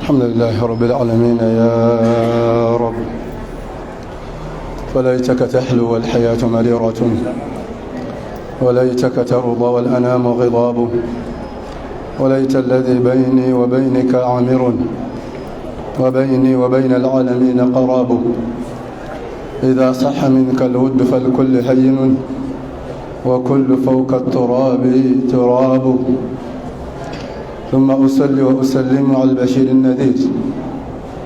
الحمد لله رب العالمين يا رب، فليتك تحلو والحياة مريرة، وليتك ترضى والأنام غضاب، وليت الذي بيني وبينك عامر، وبيني وبين العالمين قراب. إذا صح منك الود فالكل هين، وكل فوق التراب تراب. ثم أصلي وأسلم على البشير النذير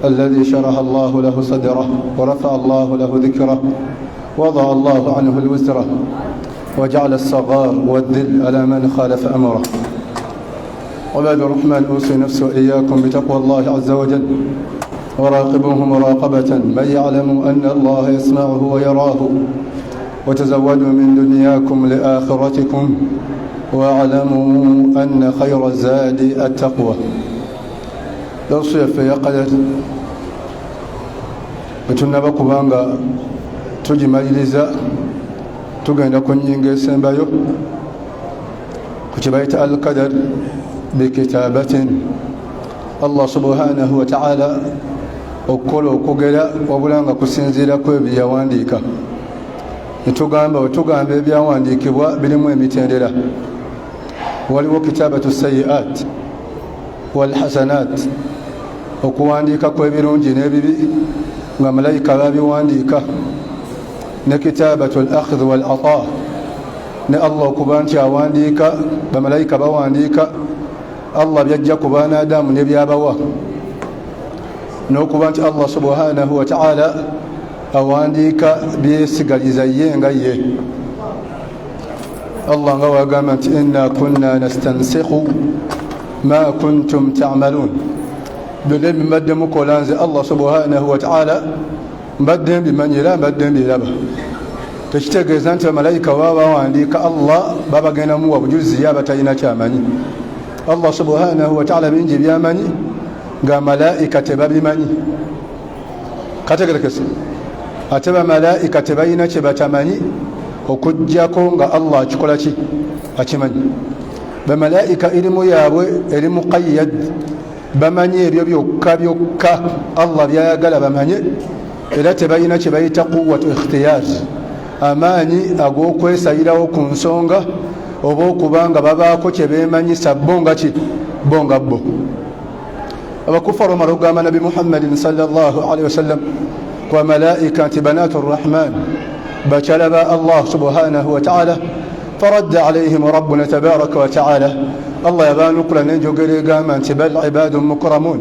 الذي شرح الله له صدره ورفع الله له ذكره، وضع الله عنه الوزر، وجعل الصغار والذل على من خالف أمره. عباد الرحمن، أوصي نفسي وإياكم بتقوى الله عز وجل، وراقبوه مراقبة من يعلم أن الله يسمعه ويراه، وتزودوا من دنياكم لآخرتكم، واعلموا أن خير الزاد التقوى. لوصي في يقدر بتنبا kubanga tugimaliriza tugenda ku nnyingo esembayo ku kibayita al-qadar bikitabatin. Allah subhanahu wa ta'ala okukola okugera wabula nga kusinziira ku ebyo yawandiika. Netugamba ebyawandiikibwa birimu emitendera. Waliwo kitabatu sayiat wal hasanat, okuwandiika kw'ebirungi n'ebibi nga malayika babiwandiika, ne kitabatu al akhdh wal ata, ne Allah okuba nti awandiika, bamalayika bawandiika Allah byajja ku baanaadamu ne byabawa, n'okuba nti Allah subhanahu wa ta'ala awandiika byesigaliza ye nga ye. Allah nga wagamba nti inna kunna nastansikhu ma kuntum ta'malun, byonna mbadde mukola nze Allah subhanahu wa ta'ala mbadde mbimanyira, mbadde mbiraba. Tekitegeeza nti bamalayika baba bawandiika Allah babagenda muwa bujulizi ye abatalina kyamanyi. Allah subhanahu wa ta'ala bingi byamanyi nga malayika tebabimanyi. Kategerekese ate bamalayika tebalina kye batamanyi okujjako nga Allah akikola ki akimanyi. Bamalayika irimu yaabwe eri muqayyad, bamanyi ebyo byokka byokka Allah byayagala bamanye, era tebalina kye bayita quwwatu ikhtiyar, amaanyi ag'okwesayirawo ku nsonga oba okubanga babaako kye beemanyisa bonga ki bonga bo. Abakufaru amalogamba Nabi Muhammadin sallallahu alaihi wasallam kwa malaika nti banatu rrahman, bakyala ba Allah subhanahu wa ta'ala. Faradda alaihim rabbuna tabaraka wa ta'ala, Allah yabaanukula n'enjogera egamba nti bal ibadun mukramun,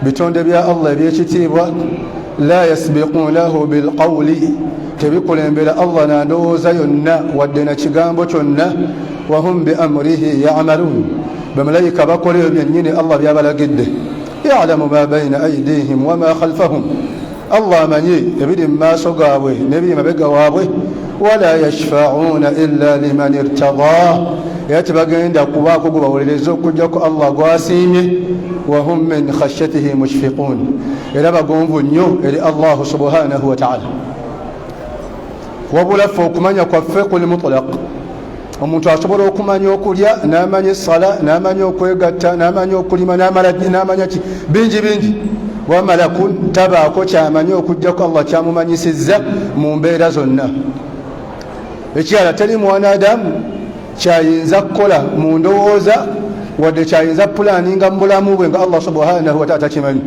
bitonde bya Allah ebyekitiibwa, la yasbiqunahu bilqawli, tebikulembera Allah na ndowooza yonna wadde na kigambo kyonna, wa hum bi amrihi ya'malun, bamalayika bakola ebyo byennyini Allah byabalagidde. Ya'lamu ma bayna aydihim wa ma khalfahum, Allah amanyi ebiri mu maaso gaabwe n'ebiri mabega waabwe. Wala yashfa'una illa liman irtadaa, era tebagenda kubaako gwe bawolereza okujjako Allah gwasiimye. Wa hum min khashyatihi mushfiqun, era bagonvu nnyo eri Allah subhanahu wa ta'ala. Wabula ffe okumanya kwaffe kuli mutlaq. Omuntu asobola okumanya okulya, n'amanya essala, n'amanya okwegatta, n'amanya okulima, n'amanya ki bingi bingi, wamala tabaako kyamanya okujjako Allah kyamumanyisizza mu mbeera zonna. Ekirala teri mwanadamu kyayinza kukola mu ndowooza wadde kyayinza pulaaninga mu bulamu bwe nga Allah subhanahu wa ta'ala takimanyi.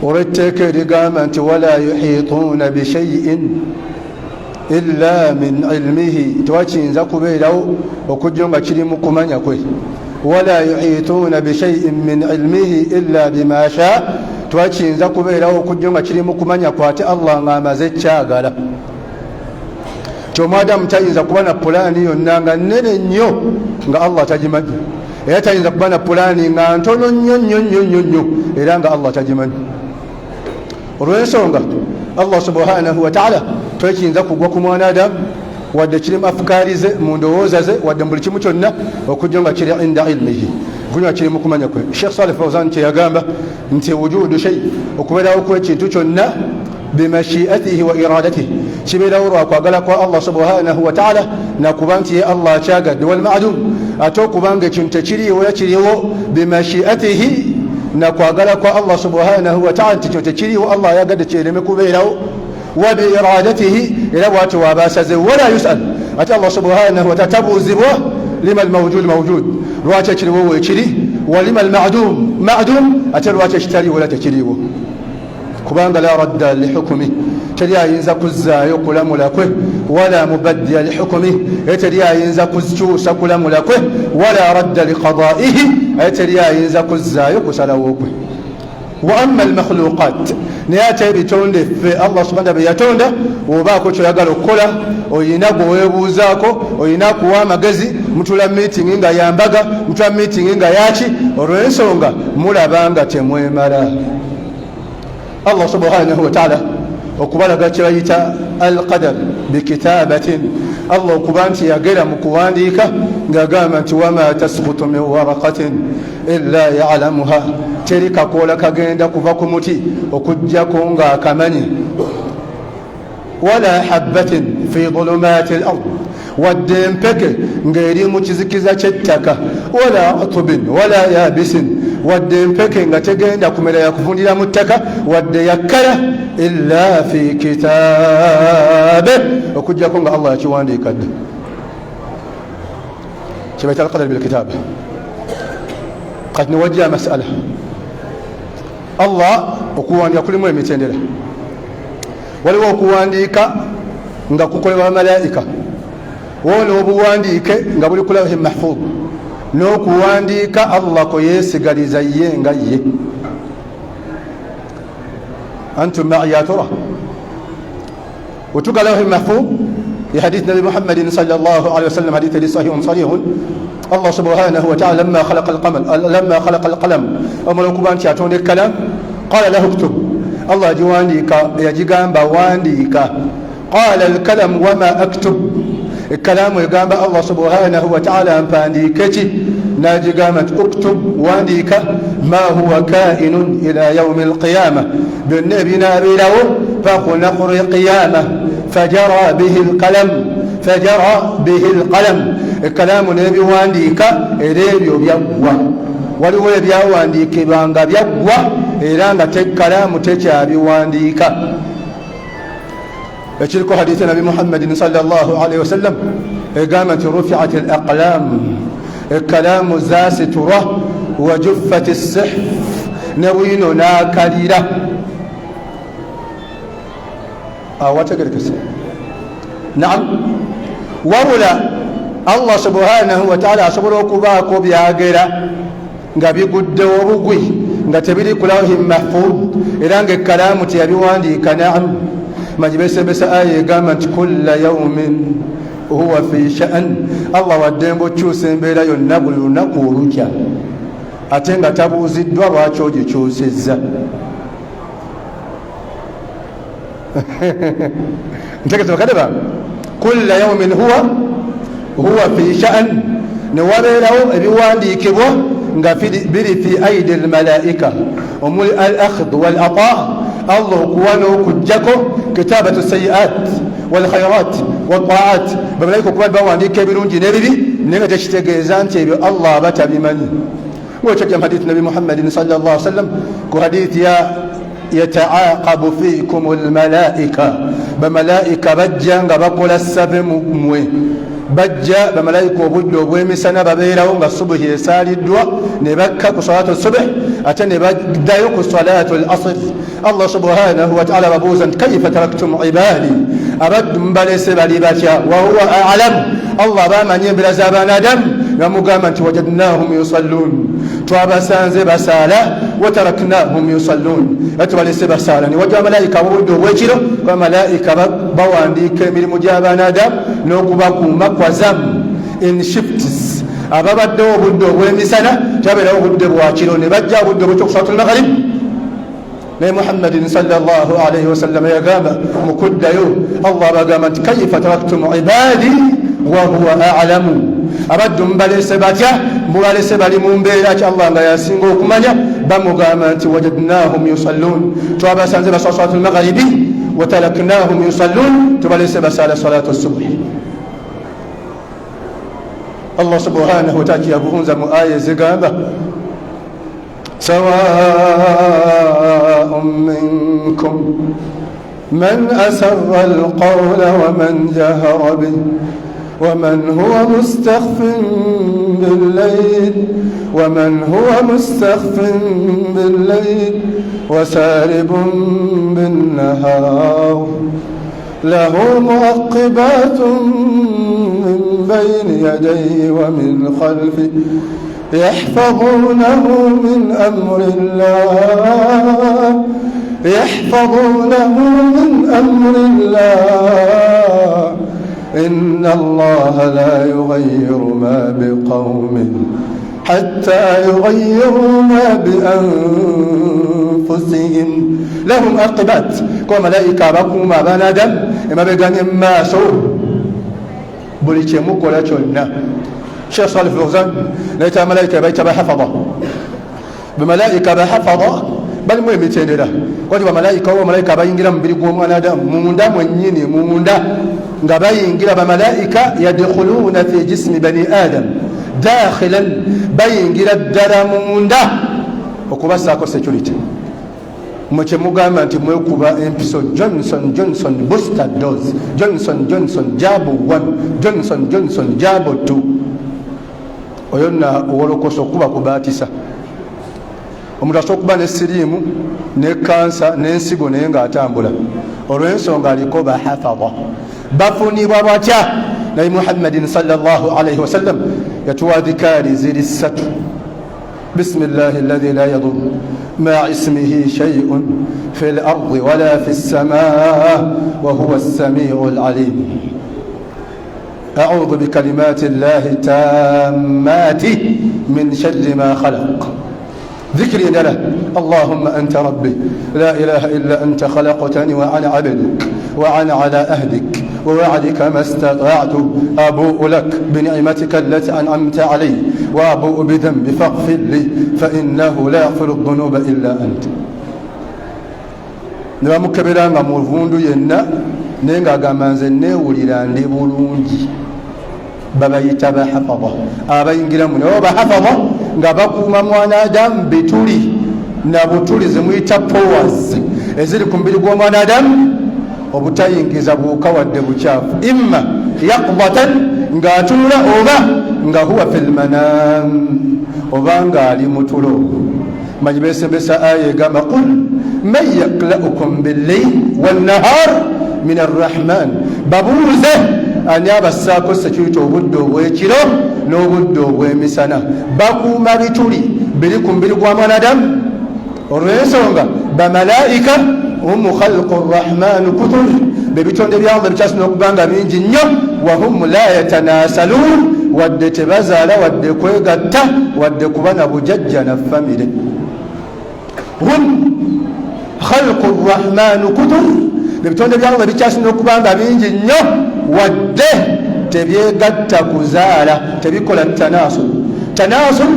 Olw'etteeka erigamba nti wala yuhituuna bishay'in illa min ilmihi, tewakiyinza kubeerawo okujja nga kiri mu kumanya kwe. Wala yuhituuna bishay'in min ilmihi illa bima shaa, tewakiyinza kubeerawo okujja nga kiri mu kumanya kwe ate Allah ng'amaze kyagala. Kyomwadamu tayinza kuba na pulaani yonna nga nnene nnyo nga Allah tagimanyi, era tayinza kuba na pulaani nga ntono nnyo nnyo nnyo nnyo nnyo era nga Allah tagimanyi. Olw'ensonga Allah subhanahu wa ta'ala twekiyinza kugwa ku mwanadamu wadde kiri mu afukaari ze, mu ndowooza ze, wadde mu buli kimu kyonna okujja nga kiri inda ilmihi, kunywa kiri mu kumanya kwe. Sheikh Salih Fawzan kyeyagamba nti wujudu shay, okubeerawo kw'ekintu kyonna bimashiatihi wa iradatihi, kibeerawo lwa kwagala kwa Allah subhanahu wa ta'ala nakuba nti ye Allah akyagadde. Wal ma'dum, ate okubanga ekintu tekiriiwo yakiriwo bimashiatihi, nakwagala kwa Allah subhanahu wa ta'ala tikyo tekiriwo Allah yagadde kyereme kubeerawo wa bi iradatihi era bwati wabasaze wala yusal ate Allah subhanahu wa ta'ala tabuuzibwa lima almawjud mawjud lwaki ekiriwo weekiri wa lima almadum madum ate lwaki ekitaliwo era tekiriwo kubanga la radda lihukumi teri ayinza kuzzaayo kulamula kwe wala mubaddila lihukumi teri ayinza kukyusa kulamula kwe wala radda liqadaihi teri ayinza kuzzaayo kusalawo kwe wa amma almakhluqat naye ate ebitonde ffe Allah subhanahu wa yatonda obaako kyoyagala okukola oyina gweweebuuzaako oyina kuwa amagezi mutula meeting nga yambaga mutula meeting nga yaki olw'ensonga mulaba nga temwemala Allah subhanahu wa ta'ala okubalaga kye bayita alqadar bikitabatin Allah okuba nti yagera mu kuwandiika ng'agamba nti wama tasqutu min waraqatin illa ya'lamuha teri kakoola kagenda kuva ku muti okuggyako ng'akamanyi wala habbatin fi dhulumati al-ard wadde empeke ng'eri mu kizikiza ky'ettaka wala atubin wala yabisin wadde empeke nga tegenda kumera yakuvundira mu ttaka wadde yakkala illa fi kitaabe okuggyako nga Allah yakiwandiika dde kyebaita alqadar bilkitaabe kati newajja masala Allah okuwandiika kulimu emitendera waliwo okuwandiika nga kukolebwa malaika wona obuwandiike nga buli ku lawhi mahfuz n'okuwandiika Allah ko yeesigaliza ye nga ye antum ma'iya tura وتقال له المحفوظ لحديث نبي محمد صلى الله عليه وسلم حديث صحيح صريح الله سبحانه وتعالى لما خلق القلم أمر كبان تياتون الكلام قال له اكتب الله جوانديك يجيغان بوانديك قال الكلم وما أكتب الكلام يقام الله سبحانه وتعالى أنفانديكتي ناجي قامت اكتب وانديك ما هو كائن إلى يوم القيامة بالنبي نابي له فقل نقر قيامة فجرى به القلم الكلام نبي وانديك إليه بيقوى ولو يبيا وانديك بانغا بيقوى إلى تكلام تجابي وانديك يشرك حديث نبي محمد صلى الله عليه وسلم قامت رفعت الأقلام الكلام زاستره وجفت السحف نويننا كليلة نعم ورلا الله سبحانه وتعالى صبروا كباكو بياغيرا ngabi gudde obugwi nga tebiri kulawhi mahfuz era nga ekkalaamu teyabiwandiika naam majibesebesa aya egamba nti kulla yaumin huwa fi sha'an Allah waddembe okyusa embeera yonna buli lunaku olukya ate nga tabuuziddwa lwaki ogikyusizza ntegeza bakadde bange kulla yaumin huwa fi sha'an ne wabeerawo ebiwandiikibwa nga biri fi aidi almalaika omuli al akhd wal ata Allah okuwa n'okuggyako kitabatu sayiat walkhairat waltaat bamalaika okuba bawandiika ebirungi n'ebibi naye nga tekitegeeza nti ebyo Allah aba tabimanyi ng'okyajja mu hadithi nabi muhammadin sallallahu alaihi wasallam ku hadithi ya yataaqabu fiikum almalaika bamalaika bajja nga bakola ssabe mu mmwe bajja bamalaika obudde obw'emisana babeerawo nga subuhi esaaliddwa ne bakka ku salatu subh ate ne baddayo ku salatu al-asr Allah subhanahu wa ta'ala babuuza nti kaifa taraktum ibadi abaddu mbalese bali batya wa huwa a'lam Allah bamanyi embeera z'abaana adamu bamugamba nti wajadnahum yusallun twabasanze basaala wataraknahum yusallun atubalese basaala ne wajja bamalayika obudde obw'ekiro bamalayika bawandiika emirimu gy'abaana adamu n'okubakuuma kwazamu in shifts ababaddewo obudde obw'emisana tabeerawo obudde bwakiro ne bajja obudde obw'ekyokusalatul maghrib naye muhammadin sallallahu alaihi wasallam yagamba mukuddayo Allah bagamba nti kaifa taraktum ibadi wa huwa a'lamu abaddu mbalese batya mubalese bali mu mbeera ki Allah nga yasinga okumanya bamugamba nti wajadnahum yusallun twabasanze basala salatul maghribi wa taraknahum yusallun tubalese basala salatu subhi Allah subhanahu wa ta'ala yabuhunza mu aya zigamba سواء منكم من أسر القول ومن جهر به ومن هو مستخف بالليل وسارب بالنهار له معقبات من بين يديه ومن خلفه يحفظونه من أمر الله إن الله لا يغير ما بقوم حتى يغيروا ما بأنفسهم لهم معقبات كما ملائكة بكما بنادم إما بغاني ما سو بولي تشمو كولا تشونا شيخ صالح الفوزان ليتا ملائكة بيت بحفظه بملائكة بحفظه bali mu emitendera kwati bamalayika oba malayika abayingira mu mubiri gw'omwana adamu munda mwennyini munda nga bayingira bamalayika yadkhuluna fi jismi bani adam dakhilan bayingira ddala munda okubasaako security mwe kyemugamba nti mwekuba empiso johnson booster dose johnson jabo 1 johnson jabo 2 oyo nna owolokosa okuba kubaatisa omuntu asobola okuba nesiriimu ne kansa n'ensigo naye ng'atambula olw'ensonga aliko bahafadha bafunibwa batya nabi muhammadin sallallahu alaihi wasallam yatuwa dhikaari ziri ssatu bismillahi alladhi la yadur ma ismihi shay'un fi lardi wala fi lsamaa wa huwa alsamiu alalim أعوذ بكلمات الله التامات من شر ما خلق ذكري له اللهم أنت ربي لا إله إلا أنت خلقتني وأنا عبدك وأنا على أهدك ووعدك ما استطعت أبوء لك بنعمتك التي أنعمت علي وأبوء بذنبي فاغفر لي فإنه لا يغفر الذنوب إلا أنت nibamukebelanga mu vundu yenna naye ng'agamba nze neewulira ndi bulungi babayita bahafadha abayingiramu naye bahafadha nga bakuuma mwana adamu bituli na butuli zimuyita powers eziri ku mubiri gw'omwana adamu obutayingiza buwuka wadde bukyafu imma yaqdatan ng'atunula oba nga huwa fi lmanam oba ng'ali mutulo manyi besembesa aya egamba qul man yaklaukum billayl wannahar min arrahman babuuze ani abassaako security obudde obw'ekiro n'obudde obw'emisana bakuuma bituli biri ku mubiri gwa mwanadamu olw'ensonga bamalayika hum khalqu rrahman kutur bebitonde bya Allah bikyasina okubanga bingi nnyo wahum la yatanasaluun wadde tebazaala wadde kwegatta wadde kuba na bujajja na famire hum khalqu rrahman kutur bebitonde bya Allah bikyasina okubanga bingi nnyo wadde tebyegatta kuzaala tebikola tanasul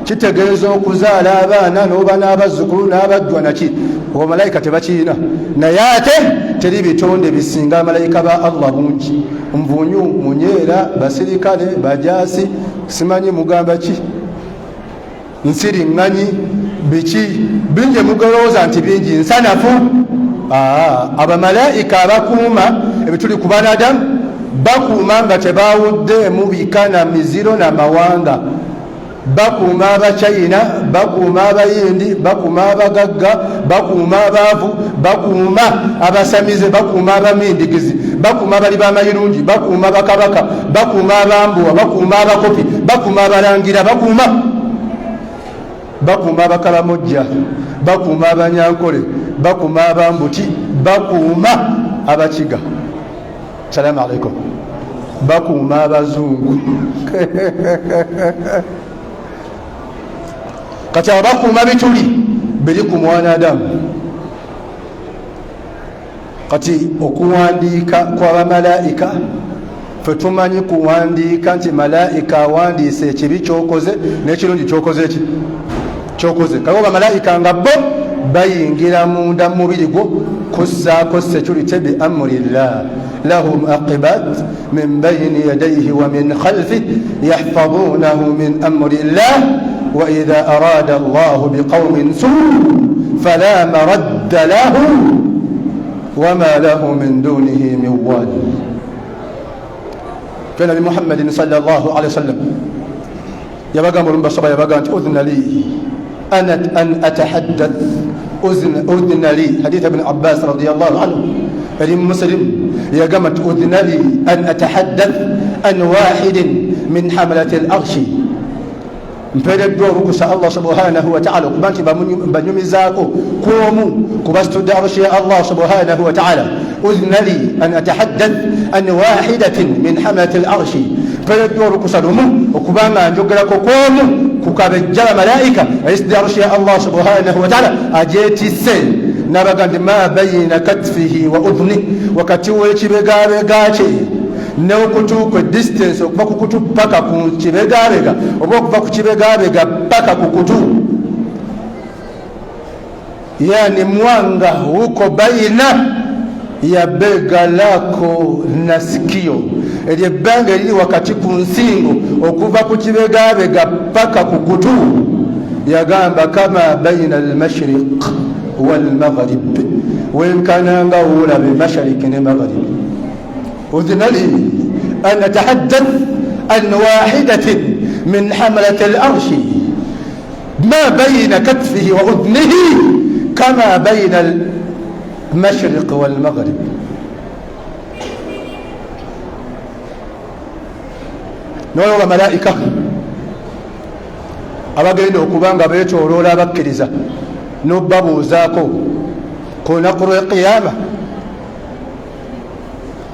kitegeeza okuzaala abaana n'oba n'abazzukulu n'abajjwa naki obamalayika tebakiina naye ate teri bitonde bisinga amalayika ba Allah bungi nvunyu munyeera basirikale bajaasi simanyi mugamba ki nsiriŋŋanyi biki bingi mugalowooza nti bingi nsanafu abamalayika abakuuma ebituli ku banadamu bakuuma nga tebawuddeemu bika na miziro na mawanga bakuuma abachina bakuuma abayindi bakuuma abagagga bakuuma abaavu bakuuma abasamize bakuuma abamindigizi bakuuma abali b'amayirungi bakuuma bakabaka bakuuma abambuwa bakuuma abakopi bakuuma abalangira bakuuma abakalamojja bakuuma abanyankole bakuuma abambuti bakuuma abakiga salamu alaikum bakuuma abazungu kati abakuuma bituli biri ku mwana adamu kati okuwandiika kw'abamalayika fe tumanyi kuwandiika nti malayika awandiise ekibi kyokoze n'ekirungi kyokoze kaliwo bamalayika nga bo bayingira munda mu mubiri gwo kussaako security bi amrillah lahum aqibat min bayni yadayhi wa min khalfihi yahfazunahu min amrillah وإذا أراد الله بقوم سوء فلا مرد له وما له من دونه من وال. كان لمحمد صلى الله عليه وسلم يبقى مرم بصبا يبقى أنت أذن لي أن أتحدث أذن لي. حديث ابن عباس رضي الله عنه الإمام مسلم يقمت أذن لي أن أتحدث عن واحد من حملة الأرش mpere doro kusa Allah subhanahu wa ta'ala kubanti banyumi zako kuomu kubastuda arshi Allah subhanahu wa ta'ala. udhna li an atahaddath an wahidatin min hamalat al-arsh mpere doro kusa lumu okubanga njogera ko kuomu kukabejjala malaika isdi arshi Allah subhanahu wa ta'ala ajeti sen nabagandi ma bayna katfihi wa udhni wakati wekibegabe gache n'okutuuka distance okuva ku kutu paka ku kibegabega oba okuva ku kibegabega paka ku kutu, yani mwanga huko baina ya bega lako na sikio, eli ebbanga eriri wakati ku nsingo okuva ku kibegabega paka ku kutu. Yagamba kama baina al-mashriq wal-maghrib, wenkananga ulabe mashriq ne maghrib. أذن لي أن أتحدث عن واحدة من حملة الأرش ما بين كتفه وأذنه كما بين المشرق والمغرب. نولو ملائكة abagenda okubanga beetooloola abakkiriza n'obbabuuzaako ku nnaku lw'eqiyama,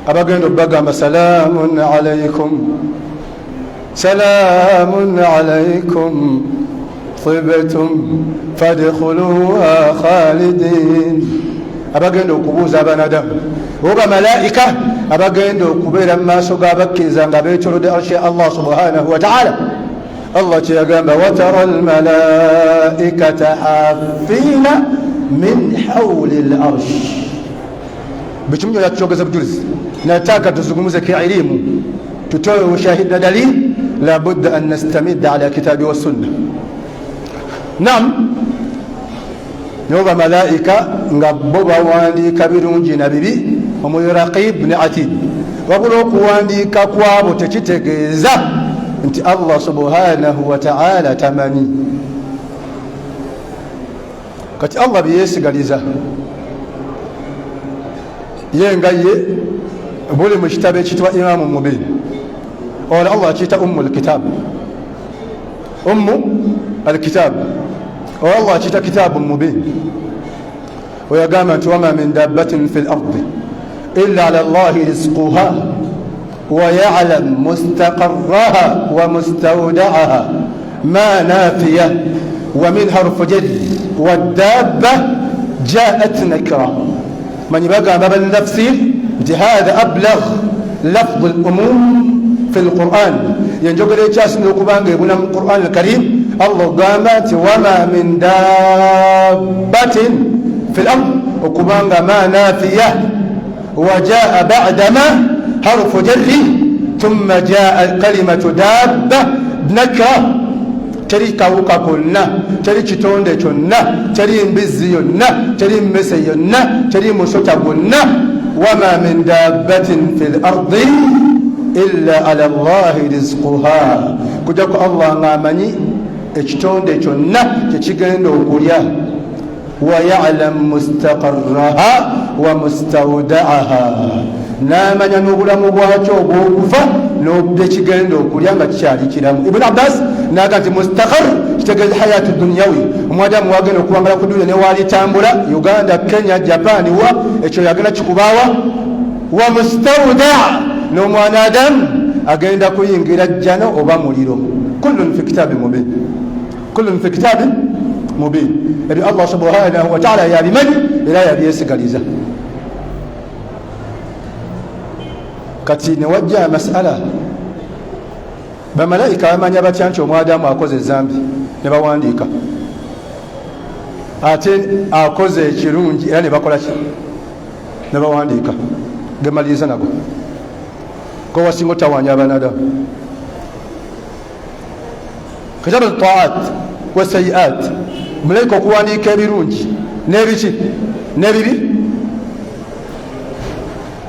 abagenda bagamba salamun alaykum salamun alaykum tibtum fadkhuluha khalidin. abagenda okubuuza abanadamu oba malaika abagenda okubeera mu maaso g'abakkiriza nga beetoolodde arshi Allah subhanahu wa ta'ala. Allah kyeyagamba watara almalaikata hafina min hawli al-arsh. bikimunyo yakyogeza bujulizi, nataka tuzungumze kielimu, tutoe ushahidi na dalili. la budda an nastamid ala kitabi wa sunna. Naam, noba malaika nga bo bawandiika birungi na bibi, omuli raqib ne atid. wabula okuwandiika kwabo tekitegeeza nti Allah subhanahu wa ta'ala tamanyi. kati Allah byeyesigaliza yenga ye buli mu kitabu ekitwa Imam Mubin, ola Allah akiyita ummu al-kitab, ummu al-kitab, ola Allah akiyita kitabu mubin. weyagamba nti wama min dabbatin fi l-ardi illa ala Allahi rizquha wa ya'lam mustaqarraha wa mustawda'aha ma nafiya wa min harfu jarri wa dabba ja'at nakra. من يبقى باب التفسير هذا أبلغ لفظ الأمور في القرآن. ينجوك لي جاسم القرآن يقول من القرآن الكريم الله قامت وما من دابة في الأرض وقرآن ما نافية وجاء بعدما حرف جر ثم جاء كلمة دابة نكرة. teri kawuka konna, teri kitonde kyonna, teri mbizzi yonna, teri mmese yonna, teri musota gwonna. wama min dabbatin fil ardi illa ala Allahi rizquha. kujja ku Allah ng'amanyi ekitonde kyonna kyekigenda okulya. wa ya'lam mustaqarraha wa mustawda'aha, n'amanya n'obulamu bwakyo obw'okufa n'obwekigenda okulya nga kikyali kiramu. Ibn Abbas naga nti mustaqar kitegeeza hayatu dunyawi, omwadamu wagenda okuwangala ku dunya newalitambula Uganda, Kenya, Japan wa ekyo yagenda kikubaawa. wa mustawda' n'omwanadamu agenda kuyingira jjano oba muliro. kullun fi kitabin mubin, kullun fi kitabin mubin. ebyo Allah subhanahu wa ta'ala yabimanyi era yabyesigaliza. kati newajja masala bamalayika bamanya batya nti omwadamu akoze ezambi ne bawandiika, ate akoze ekirungi era ne bakola ki, ne bawandiika. gemaliriza nago ko wasinga otawanya abanadamu. kitabu taat wasayiat mulaika okuwandiika ebirungi n'ebiki n'ebibi.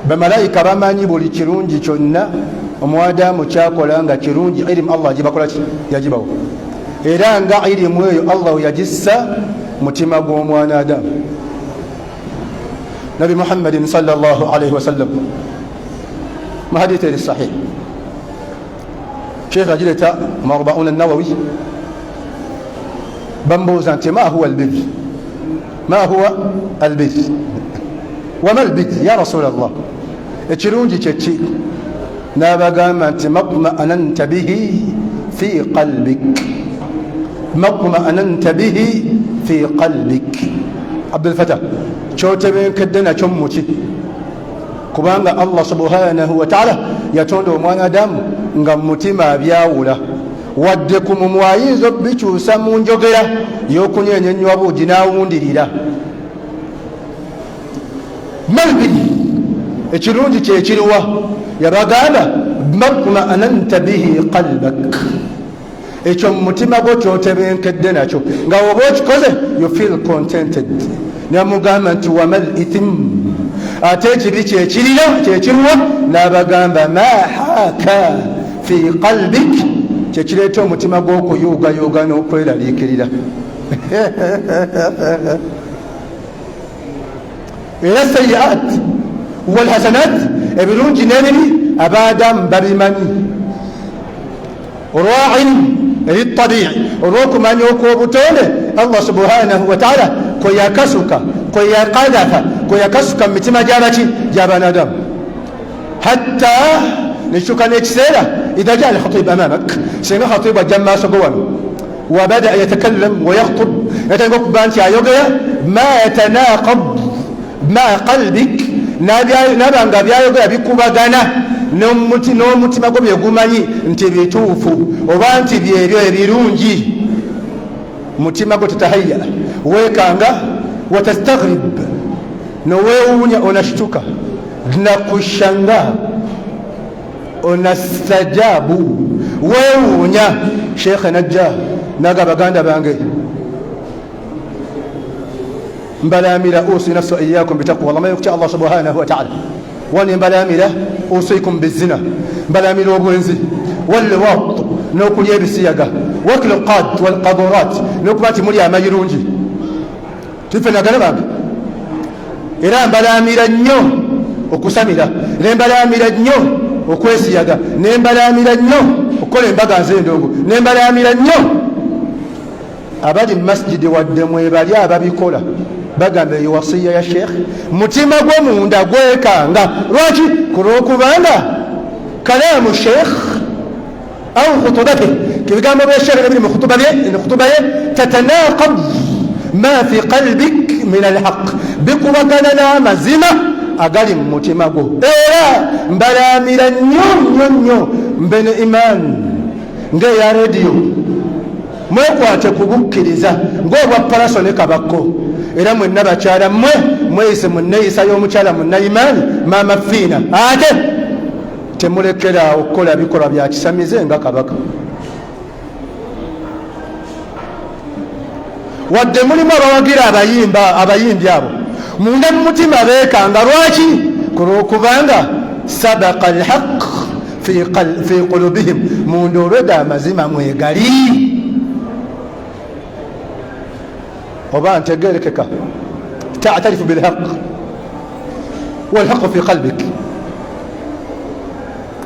bamalayika bamanyi buli kirungi kyonna omwadamu kyakola nga kirungi. ilimu allah gibakolaki yagibawo, era nga ilimu eyo allah yagissa mutima gw'omwana adamu. nabi muhammadin sallallahu alaihi wasallam mu hadithi eri sahih sheikh agireta mu 40 an-nawawi bambuuza nti ma huwa albir, ma huwa albir wama albir ya rasulallah, ekirungi kyeki? n'abagamba nti matma'ananta bihi fi qalbik, matma'ananta bihi fi qalbik. abdulfatah kyotebenkedde nakyo muki? kubanga allah subhanahu wa ta'ala yatonda omwana adamu nga mutima abyawula, wadde ku mumwa ayinza obikyusa mu njogera y'okunyeenyenywa buugi n'awundirira. malbiri ekirungi kyekiriwa? yabagamba matma'ananta bihi qalbak, ekyo mumutima gwo kyotebenkedde nakyo nga oba okikoze you feel contented. namugamba nti wamal ithim, ate ekibi kyekiriwa? n'abagamba ma haka fi qalbik, kyekireeta omutima gw'okuyuugayuuga n'okweraliikirira. era sayiat walhasanat, ebirungi n'ebibi abadamu babimanyi olwa ilmu eritabii, olw'okumanya okw'obutonde allah subhanahu wa ta'ala kwe yakasuka, kwe yakadafa, kwe yakasuka mu mitima gy'abaki gy'abanadamu. hatta nekituuka n'ekiseera idha jaa alkhatib amamak, singa khatibu ajja mu maaso go wano wabada yatakallam wayakhutub, yatandika okuba nti ayogera ma yatanaqab ma qalbik, nabanga byayogera bikubagana n'omutima gwo byegumanyi nti bituufu oba nti byebyo ebirungi. mutima gwo tatahayya, wekanga watastaghrib, nowewuunya onashtuka nakushanga onastajabu, wewuunya. sheikhe najja naga baganda bange mbalamira usi nafsi iyakum bitaqwa allah, mayokutya allah subhanahu wa ta'ala. wani mbalamira usikum bizina, mbalamira obwenzi walliwat, n'okulya ebisiyaga, wakil qad walqadurat, n'okuba nti muli amayirungi. tufe nagana bange, era mbalamira nnyo okusamira, nembalamira nnyo okwesiyaga, nembalamira nnyo okukola embaga nz'endongo, nembalamira nnyo abali mu masjidi wadde mwebali ababikola. bagamba eyo wasiya ya sheikh, mutima gwo munda gwekanga. lwaki? kulwokubanga kalaamu sheikh au khutubate, ebigambo bya sheikh ebiri mu khutuba ye tatanaqab ma fi qalbik min alhaq, bikubagana n'amazima agali mu mutima gwo. era mbalamira nnyo mbe ne iman ng'eya rediyo, mwekwate kubukkiriza ng'obwa paraso ne kabakko. era mwenna bakyala mmwe mweyise mu nneeyisa y'omukyala munnayimaani maama fiina, ate temulekeraawo okukola bikolwa bya kisamize nga kabaka. wadde mulimu abawagira abayimbi abo munda mu mutima beekanga. lwaki? kulwokubanga sabaqa alhaq fi qulubihim, munda olweda amazima mwegali. oba ntegerekeka ta'tarifu bilhaq walhaq fi qalbik.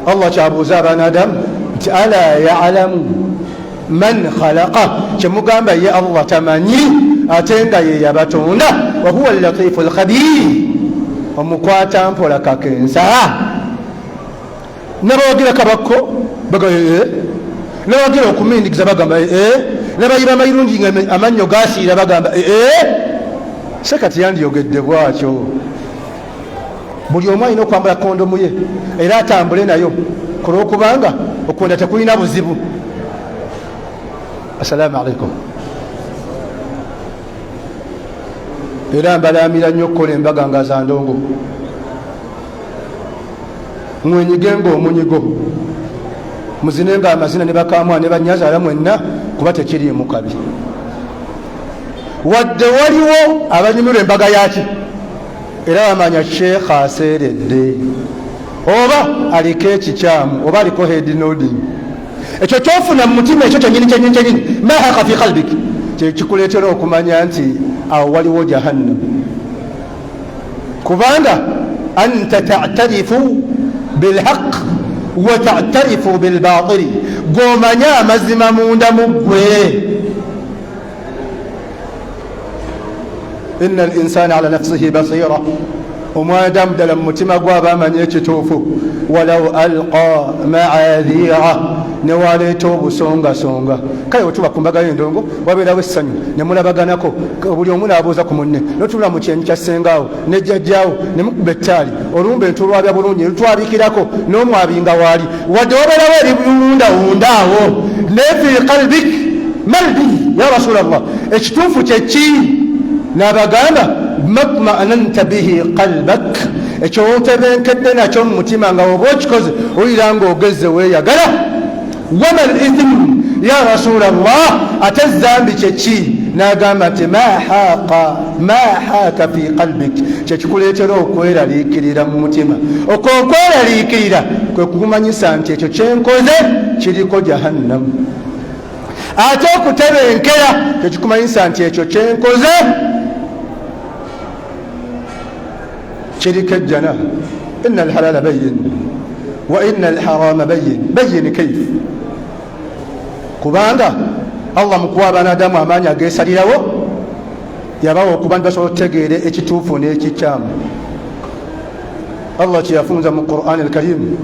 allah kyabuuza abaana adamu nti ala ya'lamu man khalaqa, kyemugamba ye allah tamanyi ate nga ye yabatonda. wa huwa allatifu alkhabir, omukwata mpola kakensa. nabawagira kabakko bagamba nabawagira okumindigiza bagamba nabayiba amayirungi nga amannyo gasiira bagamba sekati yandiyogedde bwatyo. buli omu alina okwambala kondomu ye era atambule nayo, kulwokubanga okwenda tekulina buzibu. assalamu alaikum. era mbalamira nnyo okukola embaga nga za ndongo, mwenyigenga omunyigo, muzinenga amazina ne bakamwa ne banyazaala mwenna kuba tekiriimu kabi wadde waliwo abanyumirwa embaga yaki era bamanya sheekh aseeredde oba aliko ekikyamu oba aliko head nodding ekyo kyofuna mu mutima ekyo kyenyini ma haka fi qalbik kyekikuleetera okumanya nti awo waliwo jahannam kubanga anta ta'tarifu bilhaq wa ta'tarifu bilbatili gomanya amazima munda mu ggwe inna al-insana ala nafsihi basira omwadamu ddala mu mutima gwaba amanya ekituufu walaw alqa maadhira newaleeta obusongasonga kale wetuba ku mbaga y'endongo wabeerawo essanyu nemulabaganako buli omu naabuuza ku munne notula mu kyenyi kyasengaawo nejjajjaawo nemukuba ettaali olumba entulwabya bulungi lutwabikirako n'omwabinga waali wadde wabeerawo eribundawundaawo naye fi qalbik malbi ya rasulallah ekituufu kyeki n'abagamba matma'ananta bihi qalbak ekyo otebenkedde nakyo mu mutima nga oba okikoze oyira ng'ogezze weeyagala wama al-ithmu ya rasulallah ate zambi kyeki n'agamba nti ma haaka fi qalbik kyekikuleetera okweraliikirira mu mutima okweraliikirira kwe kumanyisa nti ekyo kyenkoze kiriko jahannamu ate okutebenkera kyekikumanyisa nti ekyo kyenkoze شريك الجنة إن الحلال بين وإن الحرام بين كيف كباندا الله مكوابنا دم أمانيا جيسالي له يبغى كبان بس وتجري اتشوفون اتشام الله يفونز من القرآن الكريم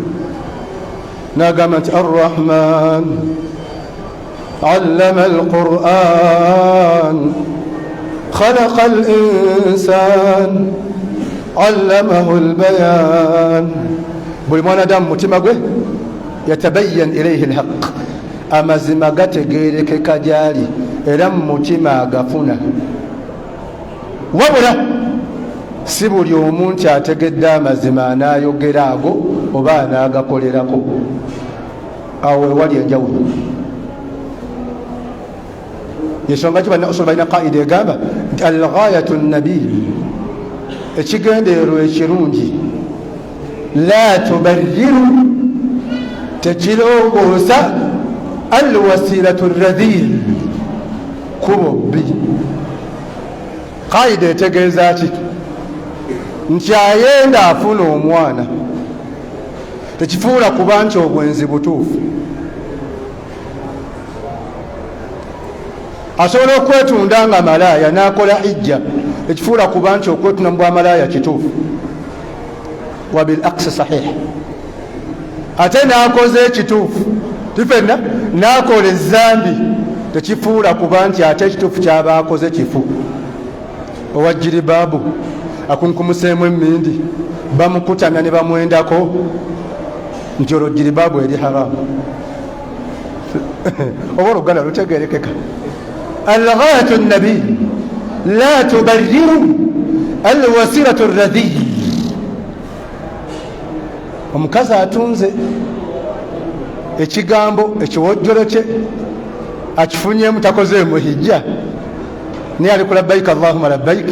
ناقمت الرحمن علم القرآن خلق الإنسان علمه البيان buli mwanadamu mutima gwe yatabayyan ilayhi alhaq amazima gategerekeka gyali era mu mutima agafuna wabula si buli omuntu ategedde amazima anayogera ago oba anagakolerako awo wali enjawulo yensonga ki banna usul balina qaida egamba nti alghayatu nabii ekigendeerwa ekirungi la tubarriru tekirongoosa alwasilatu radhil kubo bbi qaida etegeeza ki nti ayenda afuna omwana tekifuula kuba nti obwenzi butuufu asobola okwetunda nga malaaya n'akola ijja ekifuula kuba nti okwetunda mu bwamalaaya kituufu wabil aqsa sahih ate n'akoze ekituufu tifenna n'akola ezambi tekifuula kuba nti ate ekituufu kyaba akoze kifu owajjiri baabu akunkumuseemu emmindi bamukutamya ne bamwendako nti olwo jjiri baabu eri haramu oba oluganda lutegerekeka الغاية النبي لا تبرر الوسيلة الرذيل omukazi atunze ekigambo ekiwojjolo kye akifunyemu takozeemu hijja naye ali ku labbaika allahumma labbaik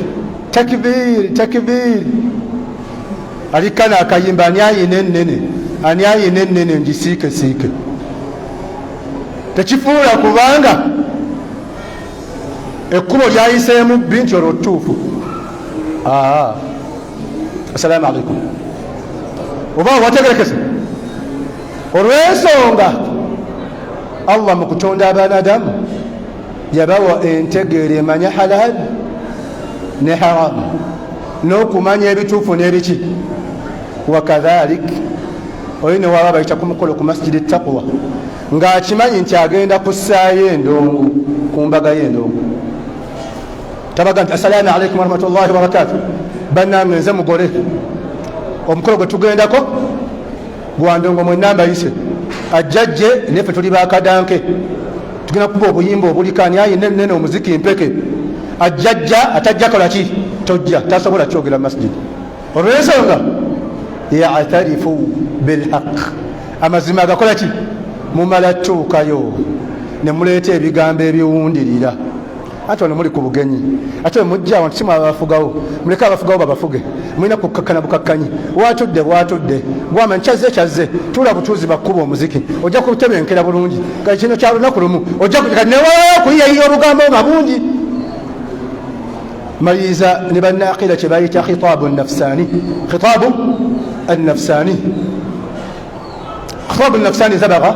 takbir takbir alikana akayimba ani ayina ennene ngisiike siike tekifuula kubanga ekkubo lyayiseemu bbi nti olwo ttuufu assalaamu alaikum oba wategerekese olw'ensonga allah mu kutonda abanadamu yabawa entegeero emanya halal ne haramu n'okumanya ebituufu n'ebiki wakadhalik oyo ne waba bayita ku mukolo ku masjidi taqwa ng'akimanyi nti agenda kussaayo endongo ku mbaga y'endongo tabaga nti assalaamu alaikum warahmatullahi wabarakatuh bannange nze mugole omukolo gwe tugendako gwandongo mwenna mbayise ajjajje neffe tuli bakadanke tugenda kuba obuyimba obulikani ayina ennene omuziki mpeke ajjajja atajja kolaki tojja tasobola kyogera masjidi olw'ensonga yatarifu bilhaq amazima agakola ki mumala tuukayo ne muleeta ebigambo ebiwundirira anti wano muli ku bugenyi ate mujja wantu simu abafugawo muleke abafugawo babafuge mulina kukakkana bukakkanyi watudde bwatudde bwamanyi kyazze tula butuuzi bakkuba omuziki ojja kutebenkera bulungi kati kino kya lunaku lumu ojja kuyiyayiya olugambo nga bungi maliriza ne bannaqida kye bayita khitaabu annafsaani zabaga